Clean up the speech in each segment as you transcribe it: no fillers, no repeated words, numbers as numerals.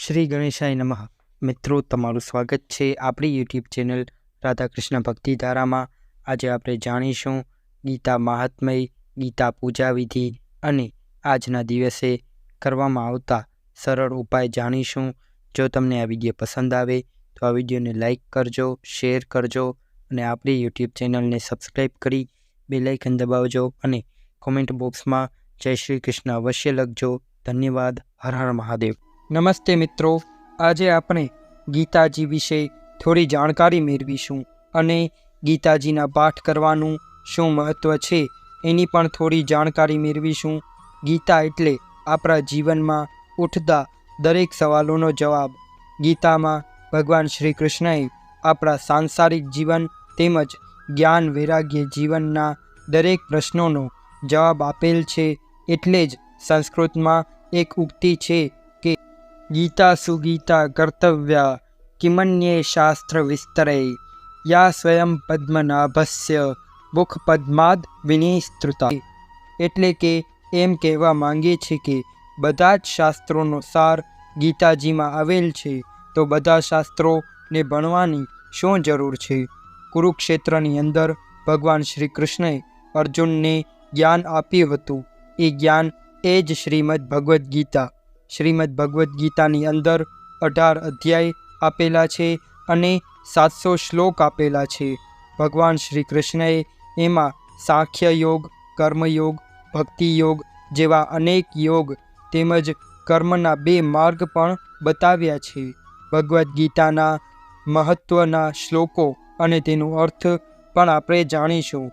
શ્રી ગણેશાય નમઃ. મિત્રો, તમારું સ્વાગત છે આપણી યુટ્યુબ ચેનલ રાધાકૃષ્ણ ભક્તિધારામાં. આજે આપણે જાણીશું ગીતા મહાત્મય, ગીતા પૂજા વિધિ અને આજના દિવસે કરવામાં આવતા સરળ ઉપાય જાણીશું. જો તમને આ વિડીયો પસંદ આવે તો આ વિડીયોને લાઈક કરજો, શેર કરજો અને આપણી યુટ્યુબ ચેનલને સબસ્ક્રાઈબ કરી બેલ આઇકન દબાવજો અને કોમેન્ટ બોક્સમાં જય શ્રી કૃષ્ણ અવશ્ય લખજો. ધન્યવાદ. હર હર મહાદેવ. નમસ્તે મિત્રો, આજે આપણે ગીતાજી વિશે થોડી જાણકારી મેળવીશું અને ગીતાજીના પાઠ કરવાનું શું મહત્ત્વ છે એની પણ થોડી જાણકારી મેળવીશું. ગીતા એટલે આપણા જીવનમાં ઉઠતા દરેક સવાલોનો જવાબ. ગીતામાં ભગવાન શ્રી કૃષ્ણએ આપણા સાંસારિક જીવન તેમજ જ્ઞાન વૈરાગ્ય જીવનના દરેક પ્રશ્નોનો જવાબ આપેલ છે. એટલે જ સંસ્કૃતમાં એક ઉક્તિ છે કે ગીતા સુગીતા કર્તવ્યા કિમન્યે શાસ્ત્ર વિસ્તરે યા સ્વયં પદ્મનાભસ્ય મુખ પદ્માદ વિનિસ્તૃતા. એટલે કે એમ કહેવા માંગે છે કે બધા જ શાસ્ત્રોનો સાર ગીતાજીમાં આવેલ છે, તો બધા શાસ્ત્રોને ભણવાની શું જરૂર છે. કુરુક્ષેત્રની અંદર ભગવાન શ્રી કૃષ્ણએ અર્જુનને જ્ઞાન આપ્યું હતું. એ જ્ઞાન એ જ શ્રીમદ્ ભગવદ્ ગીતા. શ્રીમદ્ ભગવદ્ ગીતાની અંદર 18 અધ્યાય આપેલા છે અને 700 શ્લોક આપેલા છે. ભગવાન શ્રી કૃષ્ણએ એમાં સાંખ્ય યોગ, કર્મયોગ, ભક્તિ યોગ જેવા અનેક યોગ તેમજ કર્મના 2 માર્ગ પણ બતાવ્યા છે. ભગવદ્ ગીતાના મહત્ત્વના શ્લોકો અને તેનો અર્થ પણ આપણે જાણીશું.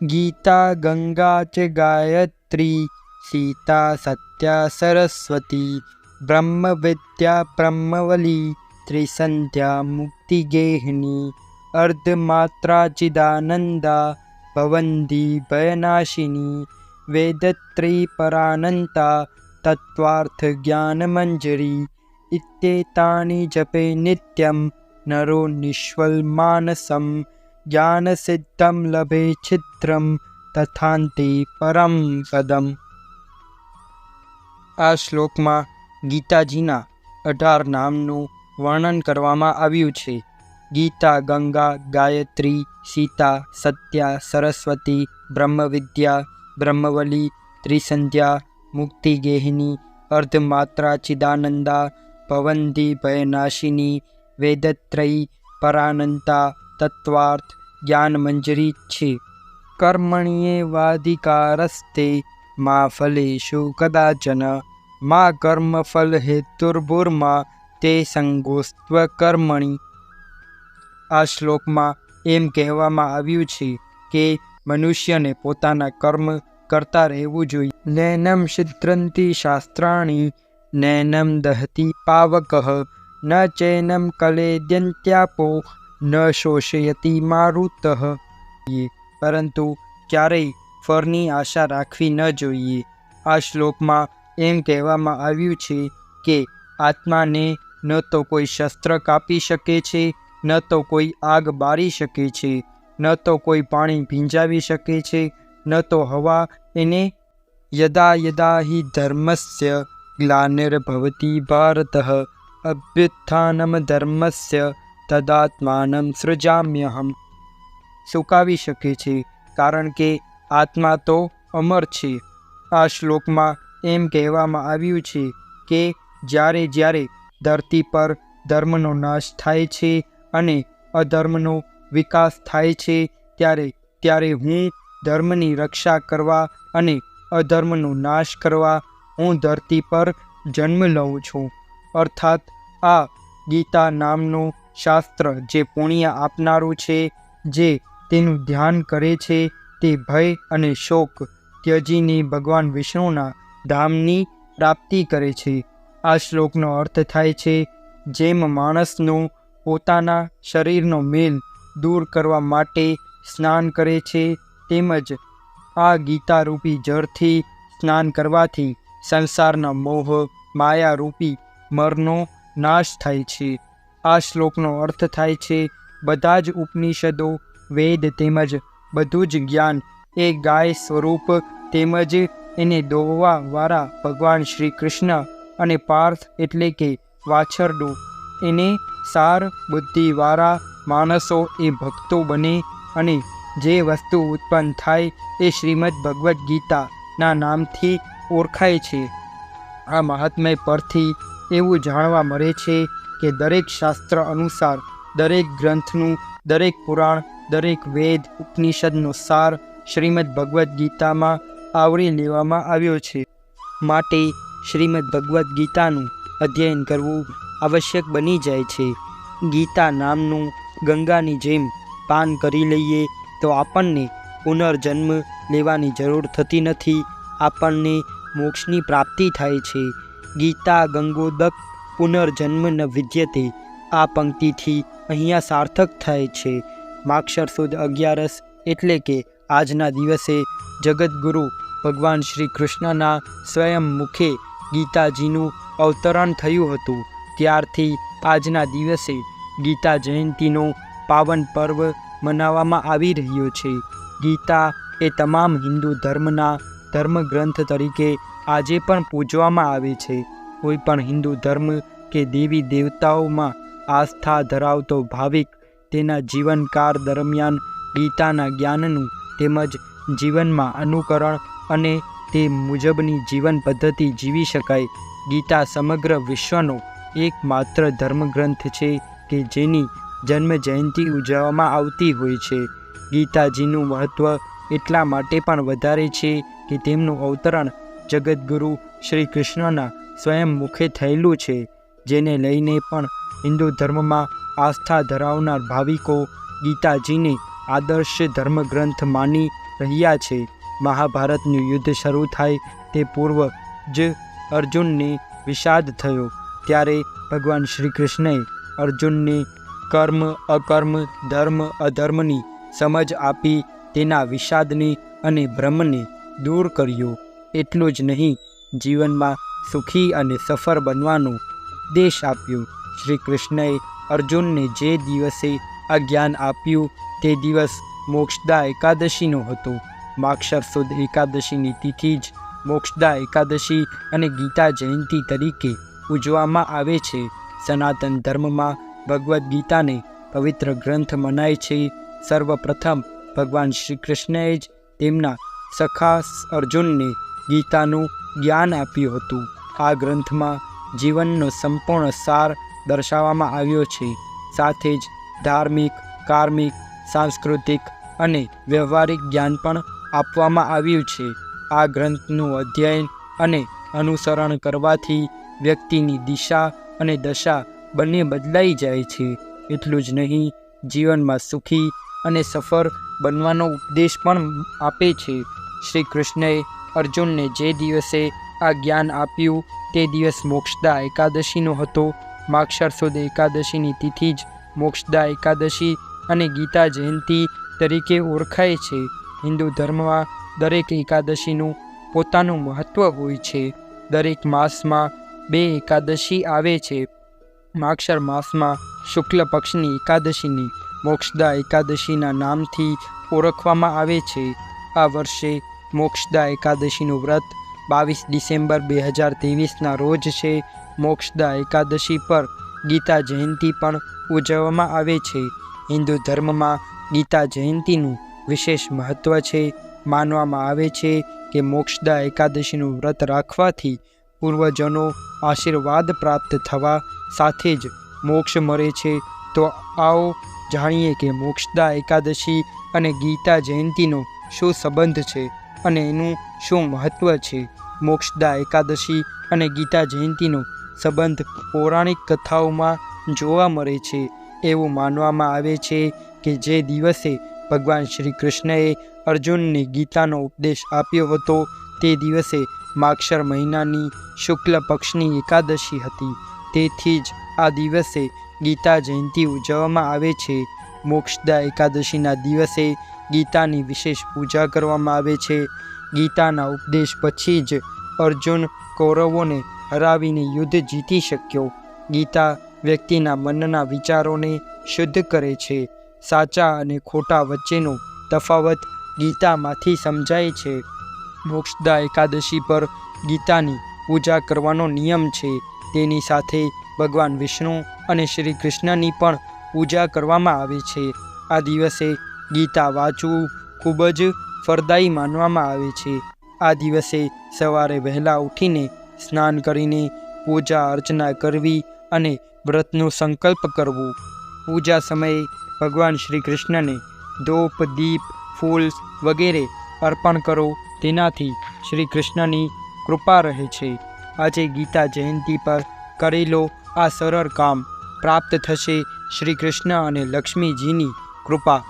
ગીતા ગંગા ચ ગાયત્રી સીતા સત્યા સરસ્વતી બ્રહ્મ વિદ્યા બ્રહ્મવલી ત્રિસંધ્યા મુક્તિગેહિની અર્ધમાત્રા ચિદાનંદા ભવંતી ભયનાશિની વેદત્રી પરાનંતા તત્વાર્થ જ્ઞાનમંજરી ઇત્યેતાની જપે નિત્યમ નરો નિષ્ફલ માનસમ જ્ઞાનસિદ્ધમ લભે છિદ્રમ તથાંતે પરમ પદમ. આ શ્લોકમાં ગીતાજીના 18 નામનું વર્ણન કરવામાં આવ્યું છે. ગીતા ગંગા, ગાયત્રી, સીતા, સત્યા, સરસ્વતી, બ્રહ્મવિદ્યા, બ્રહ્મવલી, ત્રિસંધ્યા, મુક્તિગેહિની, અર્ધમાત્રા ચિદાનંદા, ભવંતી ભયનાશિની, વેદત્રયી પરાનંતા, તત્વાર્થ જ્ઞાનમંજરી છે. કર્મણ્યેવાધિકારસ્તે મા ફલેષુ કદાચન મા કર્મફલ હેતુર્ભુર્મા તે સંગોસ્ત્વ કર્મણિ. આ શ્લોકમાં એમ કહેવામાં આવ્યું છે કે મનુષ્યને પોતાના કર્મ કરતા રહેવું જોઈએ. નૈનમ છિદ્રંતિ શાસ્ત્રાણિ નૈનમ દહતિ પાવકઃ ન ચૈનમ કલેદ્યંત્યાપો ન શોષયતિ મારુતઃ. પરંતુ ક્યારેય ફળની આશા રાખવી ન જોઈએ. આ શ્લોકમાં એમ કહેવામાં આવ્યું છે કે આત્માને ન તો કોઈ શસ્ત્ર કાપી શકે છે, ન તો કોઈ આગ બાળી શકે છે, ન તો કોઈ પાણી ભીંજાવી શકે છે, ન તો હવા એને. યદા યદા હિ ધર્મસ્ય ગ્લાનિર્ભવતિ ભારતઃ અભ્યુત્થાનમ ધર્મસ્ય તદાત્માનમ સૃજામ્યહમ. સુકાવી શકે છે, કારણ કે આત્મા તો અમર છે. આ શ્લોકમાં એમ કહેવામાં આવ્યું છે કે જ્યારે જ્યારે ધરતી પર ધર્મનો નાશ થાય છે અને અધર્મનો વિકાસ થાય છે, ત્યારે હું ધર્મની રક્ષા કરવા અને અધર્મનો નાશ કરવા હું ધરતી પર જન્મ લઉં છું. અર્થાત આ ગીતા નામનું શાસ્ત્ર જે પુણ્ય આપનારું છે, જે તેનું ધ્યાન કરે છે, તે ભય અને શોક ત્યજીને ભગવાન વિષ્ણુના ધામની પ્રાપ્તિ કરે છે. આ શ્લોકનો અર્થ થાય છે, જેમ માણસનું પોતાના શરીરનો મેલ દૂર કરવા માટે સ્નાન કરે છે, તેમજ આ ગીતારૂપી જળથી સ્નાન કરવાથી સંસારના મોહ માયારૂપી મરનો નાશ થાય છે. આ શ્લોકનો અર્થ થાય છે, બધા જ ઉપનિષદો, વેદ તેમજ બધું જ જ્ઞાન એ ગાય સ્વરૂપ તેમજ એને દોહવાવાળા ભગવાન શ્રી કૃષ્ણ અને પાર્થ એટલે કે વાછરડું. એને સાર બુદ્ધિવાળા માણસો એ ભક્તો બને અને જે વસ્તુ ઉત્પન્ન થાય એ શ્રીમદ ભગવદ્ ગીતાના નામથી ઓળખાય છે. આ મહાત્મય પરથી એવું જાણવા મળે છે કે દરેક શાસ્ત્ર અનુસાર દરેક ગ્રંથનું, દરેક પુરાણ, દરેક વેદ ઉપનિષદનો સાર શ્રીમદ ભગવદ્ ગીતામાં આવરી લેવામાં આવ્યો છે. માટે શ્રીમદ ભગવદ્ ગીતાનું અધ્યયન કરવું આવશ્યક બની જાય છે. ગીતા નામનું ગંગાની જેમ પાન કરી લઈએ તો આપણને પુનર્જન્મ લેવાની જરૂર થતી નથી. આપણને મોક્ષની પ્રાપ્તિ થાય છે. ગીતા ગંગોદક પુનર્જન્મ ન વિદ્યતે. આ પંક્તિથી અહીંયા સાર્થક થાય છે. માગશર સુદ 11 એટલે કે આજના દિવસે જગતગુરુ ભગવાન શ્રી કૃષ્ણના સ્વયં મુખે ગીતાજીનું અવતરણ થયું હતું. ત્યારથી આજના દિવસે ગીતા જયંતીનો પાવન પર્વ મનાવવામાં આવી રહ્યો છે. ગીતા એ તમામ હિન્દુ ધર્મના ધર્મગ્રંથ તરીકે આજે પણ પૂજવામાં આવે છે. કોઈ પણ હિન્દુ ધર્મ કે દેવી દેવતાઓમાં આસ્થા ધરાવતો ભાવિક તેના જીવનકાળ દરમિયાન ગીતાના જ્ઞાનનું તેમજ જીવનમાં અનુકરણ અને તે મુજબની જીવન પદ્ધતિ જીવી શકાય. ગીતા સમગ્ર વિશ્વનો એકમાત્ર ધર્મગ્રંથ છે કે જેની જન્મ જયંતિ ઉજવવામાં આવતી હોય છે. ગીતાજીનું મહત્ત્વ એટલા માટે પણ વધારે છે કે તેમનું અવતરણ જગતગુરુ શ્રી કૃષ્ણના સ્વયં મુખે થયેલું છે, જેને લઈને પણ હિન્દુ ધર્મમાં આસ્થા ધરાવનાર ભાવિકો ગીતાજીને આદર્શ ધર્મગ્રંથ માની રહ્યા છે. મહાભારતનું યુદ્ધ શરૂ થાય તે પૂર્વ જ અર્જુનને વિષાદ થયો. ત્યારે ભગવાન શ્રી કૃષ્ણએ અર્જુનને કર્મ અકર્મ, ધર્મ અધર્મની સમજ આપી તેના વિષાદને અને ભ્રમને દૂર કર્યો. એટલું જ નહીં, જીવનમાં સુખી અને સફળ બનવાનો ઉપદેશ આપ્યો. શ્રી કૃષ્ણએ અર્જુનને જે દિવસે આ જ્ઞાન આપ્યું તે દિવસ મોક્ષદા એકાદશીનો હતો. માગશર સુદ એકાદશીની તિથિ જ મોક્ષદા એકાદશી અને ગીતા જયંતી તરીકે ઉજવવામાં આવે છે. સનાતન ધર્મમાં ભગવદ્ ગીતાને પવિત્ર ગ્રંથ મનાય છે. સર્વપ્રથમ ભગવાન શ્રી કૃષ્ણએ જ તેમના સખા અર્જુનને ગીતાનું જ્ઞાન આપ્યું હતું. આ ગ્રંથમાં જીવનનો સંપૂર્ણ સાર દર્શાવવામાં આવ્યો છે. સાથે જ ધાર્મિક, કાર્મિક, સાંસ્કૃતિક અને વ્યવહારિક જ્ઞાન પણ આપવામાં આવ્યું છે. આ ગ્રંથનું અધ્યયન અને અનુસરણ કરવાથી વ્યક્તિની દિશા અને દશા બંને બદલાઈ જાય છે. એટલું જ નહીં, જીવનમાં સુખી અને સફળ બનવાનો ઉપદેશ પણ આપે છે. શ્રી કૃષ્ણએ અર્જુનને જે દિવસે આ જ્ઞાન આપ્યું તે દિવસ મોક્ષદા એકાદશીનો હતો. માગશર સુદ એકાદશીની તિથિ જ મોક્ષદા એકાદશી અને ગીતા જયંતી તરીકે ઓળખાય છે. હિન્દુ ધર્મમાં દરેક એકાદશીનું પોતાનું મહત્ત્વ હોય છે. દરેક માસમાં 2 એકાદશી આવે છે. માગશર માસમાં શુક્લ પક્ષની એકાદશીને મોક્ષદા એકાદશીના નામથી ઓળખવામાં આવે છે. આ વર્ષે મોક્ષદા એકાદશીનું વ્રત 22 ડિસેમ્બર 2023ના રોજ છે. મોક્ષદા એકાદશી પર ગીતા જયંતી પણ ઉજવવામાં આવે છે. હિન્દુ ધર્મમાં ગીતા જયંતીનું વિશેષ મહત્ત્વ છે. માનવામાં આવે છે કે મોક્ષદા એકાદશીનું વ્રત રાખવાથી પૂર્વજોનો આશીર્વાદ પ્રાપ્ત થવા સાથે જ મોક્ષ મળે છે. તો આવો જાણીએ કે મોક્ષદા એકાદશી અને ગીતા જયંતીનો શું સંબંધ છે અને એનું શું મહત્ત્વ છે. મોક્ષદા એકાદશી અને ગીતા જયંતીનો સંબંધ પૌરાણિક કથાઓમાં જોવા મળે છે. એવું માનવામાં આવે છે કે જે દિવસે ભગવાન શ્રી કૃષ્ણએ અર્જુનને ગીતાનો ઉપદેશ આપ્યો હતો તે દિવસે માગશર મહિનાની શુક્લ પક્ષની એકાદશી હતી. તેથી જ આ દિવસે ગીતા જયંતી ઉજવવામાં આવે છે. મોક્ષદા એકાદશીના દિવસે ગીતાની વિશેષ પૂજા કરવામાં આવે છે. ગીતાના ઉપદેશ પછી જ અર્જુન કૌરવોને હરાવીને યુદ્ધ જીતી શક્યો. ગીતા વ્યક્તિના મનના વિચારોને શુદ્ધ કરે છે. સાચા અને ખોટા વચ્ચેનો તફાવત ગીતામાંથી સમજાય છે. મોક્ષદા એકાદશી પર ગીતાની પૂજા કરવાનો નિયમ છે. તેની સાથે ભગવાન વિષ્ણુ અને શ્રી કૃષ્ણની પણ પૂજા કરવામાં આવે છે. આ દિવસે ગીતા વાંચવું ખૂબ જ ફળદાયી માનવામાં આવે છે. આ દિવસે સવારે વહેલા ઉઠીને સ્નાન કરીને પૂજા અર્ચના કરવી અને વ્રતનો સંકલ્પ કરવો. પૂજા સમયે ભગવાન શ્રી કૃષ્ણને ધૂપ, દીપ, ફૂલ વગેરે અર્પણ કરો. તેનાથી શ્રી કૃષ્ણની કૃપા રહે છે. આજે ગીતા જયંતિ પર કરેલો આ સરળ કામ પ્રાપ્ત થશે શ્રી કૃષ્ણ અને લક્ષ્મીજીની કૃપા.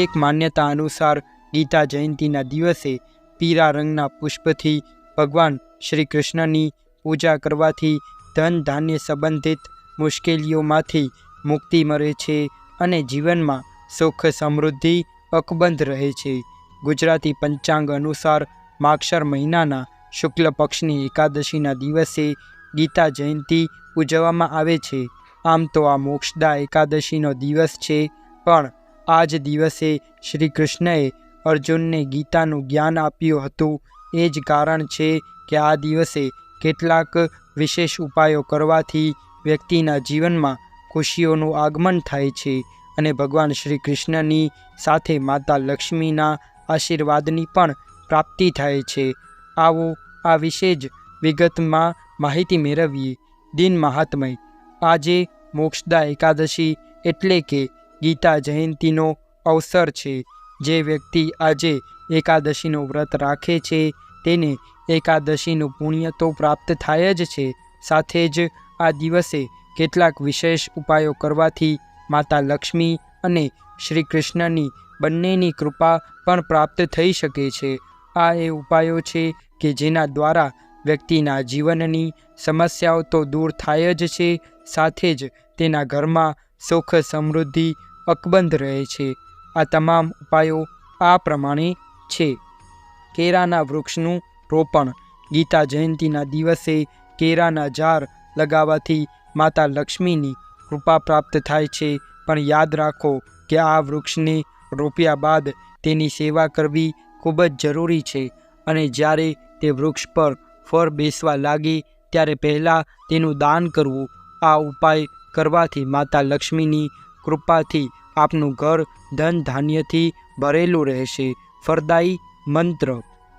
એક માન્યતા અનુસાર ગીતા જયંતિના દિવસે પીળા રંગના પુષ્પથી ભગવાન શ્રી કૃષ્ણની પૂજા કરવાથી ધન ધાન્ય સંબંધિત મુશ્કેલીઓમાંથી મુક્તિ મળે છે અને જીવનમાં સુખ સમૃદ્ધિ અકબંધ રહે છે. ગુજરાતી પંચાંગ અનુસાર માગશર મહિનાના શુક્લ પક્ષની એકાદશીના દિવસે ગીતા જયંતિ ઉજવવામાં આવે છે. આમ તો આ મોક્ષદા એકાદશીનો દિવસ છે, પણ આ જ દિવસે શ્રી કૃષ્ણએ અર્જુનને ગીતાનું જ્ઞાન આપ્યું હતું. એ જ કારણ છે કે આ દિવસે કેટલાક વિશેષ ઉપાયો કરવાથી વ્યક્તિના જીવનમાં ખુશીઓનું આગમન થાય છે અને ભગવાન શ્રી કૃષ્ણની સાથે માતા લક્ષ્મીના આશીર્વાદની પણ પ્રાપ્તિ થાય છે. આવો આ વિશે જ વિગતમાં માહિતી મેળવીએ. દિન મહાત્મય. આજે મોક્ષદા એકાદશી એટલે કે ગીતા જયંતિનો અવસર છે. જે વ્યક્તિ આજે એકાદશીનું વ્રત રાખે છે તેને એકાદશીનું પુણ્ય તો પ્રાપ્ત થાય જ છે, સાથે જ આ દિવસે કેટલાક વિશેષ ઉપાયો કરવાથી માતા લક્ષ્મી અને શ્રી કૃષ્ણની બંનેની કૃપા પણ પ્રાપ્ત થઈ શકે છે. આ એ ઉપાયો છે કે જેના દ્વારા વ્યક્તિના જીવનની સમસ્યાઓ તો દૂર થાય જ છે, સાથે જ તેના ઘરમાં સુખ સમૃદ્ધિ અકબંધ રહે છે. આ તમામ ઉપાયો આ પ્રમાણે છે. કેળાના વૃક્ષનું રોપણ. ગીતા જયંતિના દિવસે કેળાના ઝાડ લગાવવાથી માતા લક્ષ્મીની કૃપા પ્રાપ્ત થાય છે, પણ યાદ રાખો કે આ વૃક્ષને રોપ્યા બાદ તેની સેવા કરવી ખૂબ જ જરૂરી છે અને જ્યારે તે વૃક્ષ પર ફળ બેસવા લાગે ત્યારે પહેલાં તેનું દાન કરવું. આ ઉપાય કરવાથી માતા લક્ષ્મીની કૃપાથી આપનું ઘર ધન ધાન્યથી ભરેલું રહેશે. ફળદાયી મંત્ર.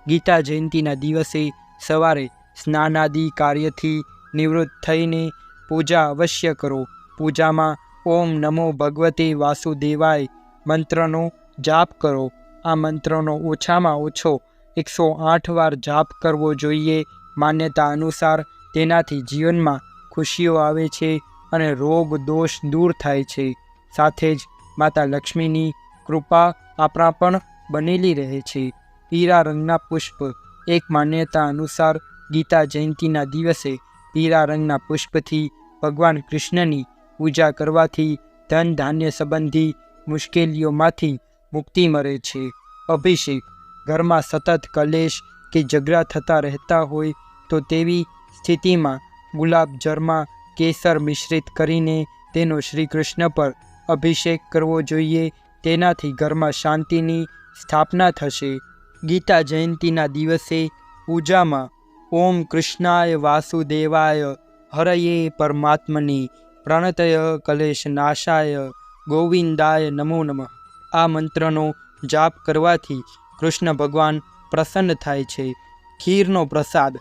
ગીતા જયંતિના દિવસે સવારે સ્નાનાદિ કાર્યથી નિવૃત્ત થઈને પૂજા અવશ્ય કરો. પૂજામાં ઓમ નમો ભગવતે વાસુદેવાય મંત્રનો જાપ કરો. આ મંત્રનો ઓછામાં ઓછો 108 વાર જાપ કરવો જોઈએ. માન્યતા અનુસાર તેનાથી જીવનમાં ખુશીઓ આવે છે અને રોગ દોષ દૂર થાય છે, સાથે જ માતા લક્ષ્મીની કૃપા આપણા પણ બનેલી રહે છે. પીળા રંગના પુષ્પ. એક માન્યતા અનુસાર ગીતા જયંતિના દિવસે પીળા રંગના પુષ્પથી ભગવાન કૃષ્ણની પૂજા કરવાથી ધન ધાન્ય સંબંધી મુશ્કેલીઓમાંથી મુક્તિ મળે છે. અભિષેક. ઘરમાં સતત કલેશ કે ઝઘડા થતા રહેતા હોય તો તેવી સ્થિતિમાં ગુલાબ જળમાં કેસર મિશ્રિત કરીને તેનો શ્રી કૃષ્ણ પર અભિષેક કરવો જોઈએ. તેનાથી ઘરમાં શાંતિની સ્થાપના થશે. ગીતા જયંતિના દિવસે પૂજામાં ઓમ કૃષ્ણાય વાસુદેવાય હરયે પરમાત્મને પ્રણતય કલેશ નાશાય ગોવિંદાય નમો નમઃ. આ મંત્રનો જાપ કરવાથી કૃષ્ણ ભગવાન પ્રસન્ન થાય છે. ખીરનો પ્રસાદ.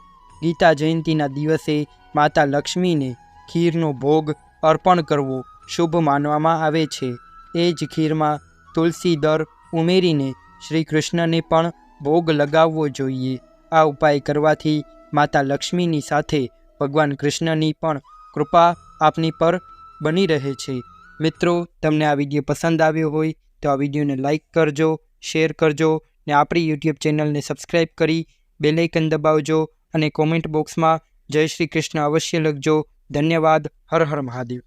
ગીતા જયંતિના દિવસે માતા લક્ષ્મીને ખીરનો ભોગ અર્પણ કરવો શુભ માનવામાં આવે છે. એ જ ખીરમાં તુલસી દળ ઉમેરીને શ્રી કૃષ્ણને પણ ભોગ લગાવવો જોઈએ. આ ઉપાય કરવાથી માતા લક્ષ્મીની સાથે ભગવાન કૃષ્ણની પણ કૃપા આપની પર બની રહે છે. મિત્રો, તમને આ વિડીયો પસંદ આવ્યો હોય તો આ વિડીયોને લાઈક કરજો, શેર કરજો ને આપણી યુટ્યુબ ચેનલને સબસ્ક્રાઈબ કરી બેલ આઇકન દબાવજો અને કોમેન્ટ બોક્સમાં જય શ્રી કૃષ્ણ અવશ્ય લખજો. ધન્યવાદ. હર હર મહાદેવ.